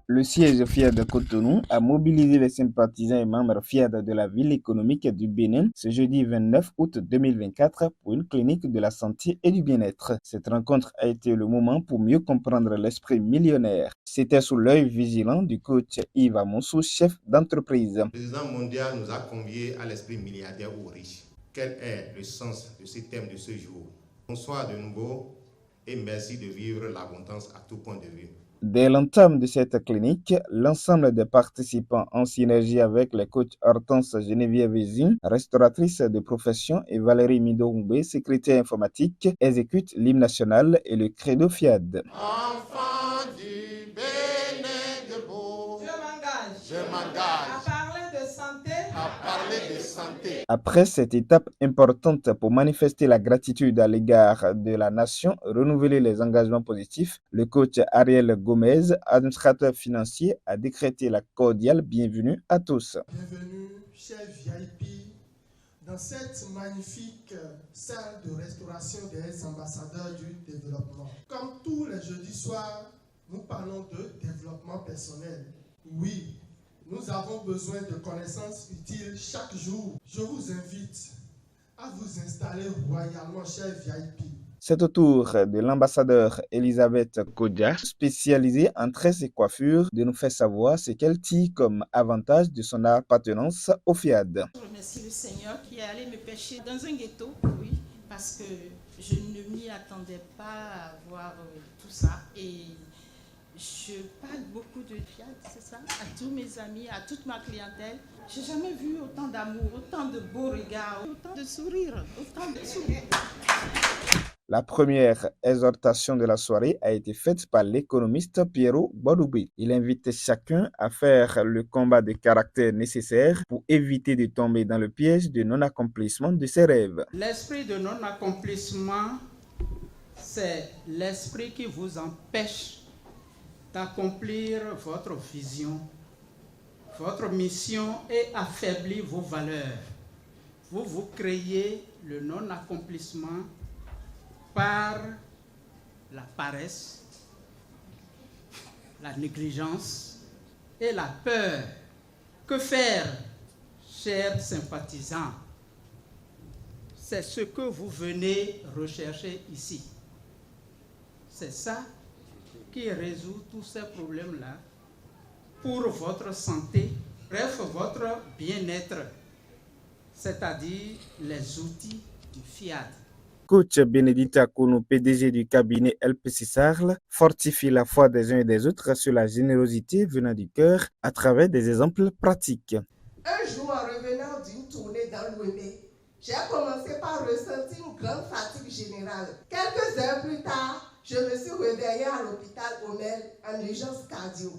Le siège FIAD de Cotonou a mobilisé les sympathisants et membres FIAD de la ville économique du Bénin ce jeudi 29 août 2024 pour une clinique de la santé et du bien-être. Cette rencontre a été le moment pour mieux comprendre l'esprit millionnaire. C'était sous l'œil vigilant du coach Yves Amonsou, chef d'entreprise. Le président mondial nous a conviés à l'esprit milliardaire ou riche. Quel est le sens de ce thème de ce jour? Bonsoir de nouveau et merci de vivre l'abondance à tout point de vue. Dès l'entame de cette clinique, l'ensemble des participants en synergie avec les coachs Hortense Geneviève Zine, restauratrice de profession, et Valérie Midoumbe, secrétaire informatique, exécutent l'hymne national et le credo FIAD. Enfant du Bénin de Beau, je m'engage à parler de santé. Après cette étape importante pour manifester la gratitude à l'égard de la nation, renouveler les engagements positifs, le coach Ariel Gomez, administrateur financier, a décrété la cordiale bienvenue à tous. Bienvenue, chers VIP, dans cette magnifique salle de restauration des ambassadeurs du développement. Comme tous les jeudis soirs, nous parlons de développement personnel. Oui, nous avons besoin de connaissances utiles chaque jour. Je vous invite à vous installer royalement, chers VIP. C'est au tour de l'ambassadeur Elisabeth Kodja, spécialisée en tresses et coiffures, de nous faire savoir ce qu'elle tire comme avantage de son appartenance au FIAD. Je remercie le Seigneur qui est allé me pêcher dans un ghetto, oui, parce que je ne m'y attendais pas à voir tout ça. Et je parle beaucoup de FIAD, c'est ça, à tous mes amis, à toute ma clientèle. J'ai jamais vu autant d'amour, autant de beaux regards, autant de sourires, autant de sourires. La première exhortation de la soirée a été faite par l'économiste Pierrot Bodoubé. Il invite chacun à faire le combat de caractère nécessaire pour éviter de tomber dans le piège de non-accomplissement de ses rêves. L'esprit de non-accomplissement, c'est l'esprit qui vous empêche d'accomplir votre vision, votre mission et affaiblit vos valeurs. Vous créez le non-accomplissement par la paresse, la négligence et la peur. Que faire, chers sympathisants? C'est ce que vous venez rechercher ici. C'est ça qui résout tous ces problèmes-là pour votre santé, bref, votre bien-être, c'est-à-dire les outils du FIAD. Coach Bénédicte Kounou, PDG du cabinet LPC Sarl, fortifie la foi des uns et des autres sur la générosité venant du cœur à travers des exemples pratiques. Un jour, en revenant d'une tournée dans l'Ouémé, j'ai commencé par ressentir une grande fatigue générale. Quelques heures plus tard, je me suis réveillée à l'hôpital Omel en urgence cardio.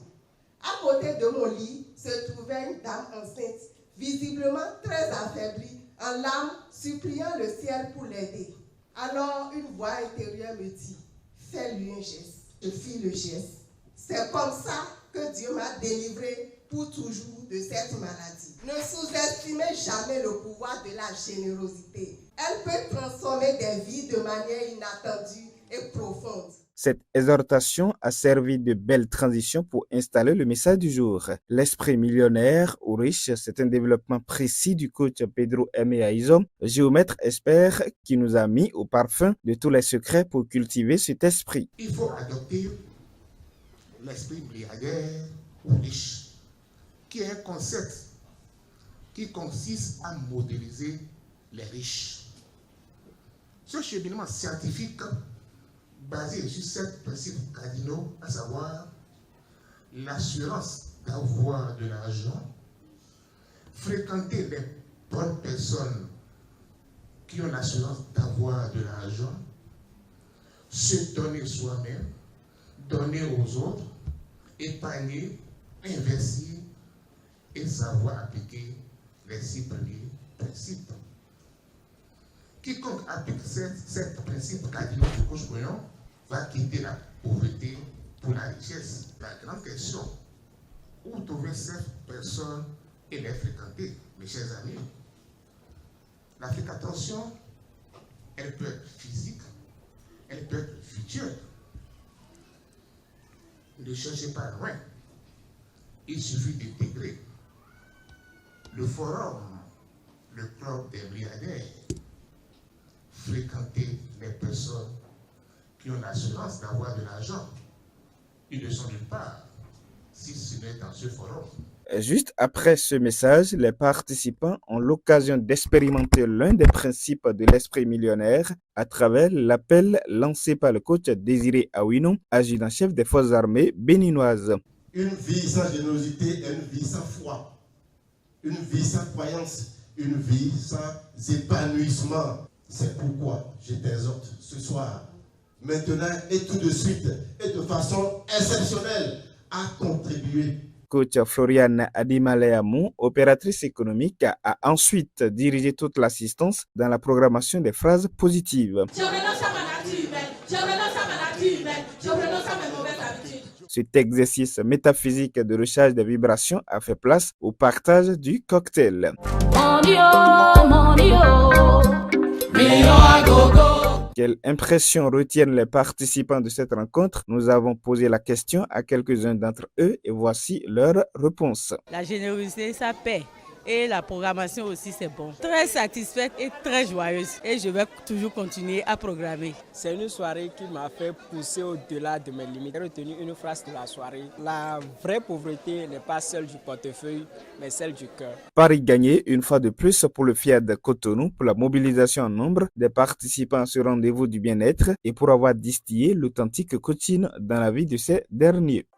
À côté de mon lit se trouvait une dame enceinte, visiblement très affaiblie, en larmes, suppliant le ciel pour l'aider. Alors une voix intérieure me dit, fais-lui un geste. Je fis le geste. C'est comme ça que Dieu m'a délivré pour toujours de cette maladie. Ne sous-estimez jamais le pouvoir de la générosité. Elle peut transformer des vies de manière inattendue et profonde. Cette exhortation a servi de belle transition pour installer le message du jour. L'esprit millionnaire ou riche, c'est un développement précis du coach Pedro M. Aizo, géomètre expert qui nous a mis au parfum de tous les secrets pour cultiver cet esprit. Il faut adopter l'esprit milliardaire ou riche, qui est un concept qui consiste à modéliser les riches. Ce cheminement scientifique basé sur 7 principes cardinaux, à savoir l'assurance d'avoir de l'argent, fréquenter les bonnes personnes qui ont l'assurance d'avoir de l'argent, se donner soi-même, donner aux autres, épargner, investir et savoir appliquer les 6 premiers principes. Quiconque applique ces principes cardinaux du coach Boyon va quitter la pauvreté pour la richesse. La grande question, où trouver ces personnes et les fréquenter, mes chers amis? La fréquentation, elle peut être physique, elle peut être virtuelle. Ne cherchez pas loin. Il suffit d'intégrer le forum, le club des milliardaires, fréquenter les personnes qui ont l'assurance d'avoir de l'argent. Ils ne sont nulle part si ce n'est dans ce forum. Juste après ce message, les participants ont l'occasion d'expérimenter l'un des principes de l'esprit millionnaire à travers l'appel lancé par le coach Désiré Awino, adjudant-chef des forces armées béninoises. Une vie sans générosité est une vie sans foi, une vie sans croyance, une vie sans épanouissement. C'est pourquoi je t'exhorte ce soir, maintenant et tout de suite, et de façon exceptionnelle, à contribuer. Coach Floriane Adimaleamou, opératrice économique, a ensuite dirigé toute l'assistance dans la programmation des phrases positives. Cet exercice métaphysique de recharge des vibrations a fait place au partage du cocktail. Quelle impression retiennent les participants de cette rencontre? Nous avons posé la question à quelques-uns d'entre eux et voici leur réponse. La générosité, ça paie. Et la programmation aussi, c'est bon. Très satisfaite et très joyeuse. Et je vais toujours continuer à programmer. C'est une soirée qui m'a fait pousser au-delà de mes limites. J'ai retenu une phrase de la soirée. La vraie pauvreté n'est pas celle du portefeuille, mais celle du cœur. Paris gagné une fois de plus pour le FIAD Cotonou pour la mobilisation en nombre des participants à ce rendez-vous du bien-être et pour avoir distillé l'authentique coaching dans la vie de ces derniers.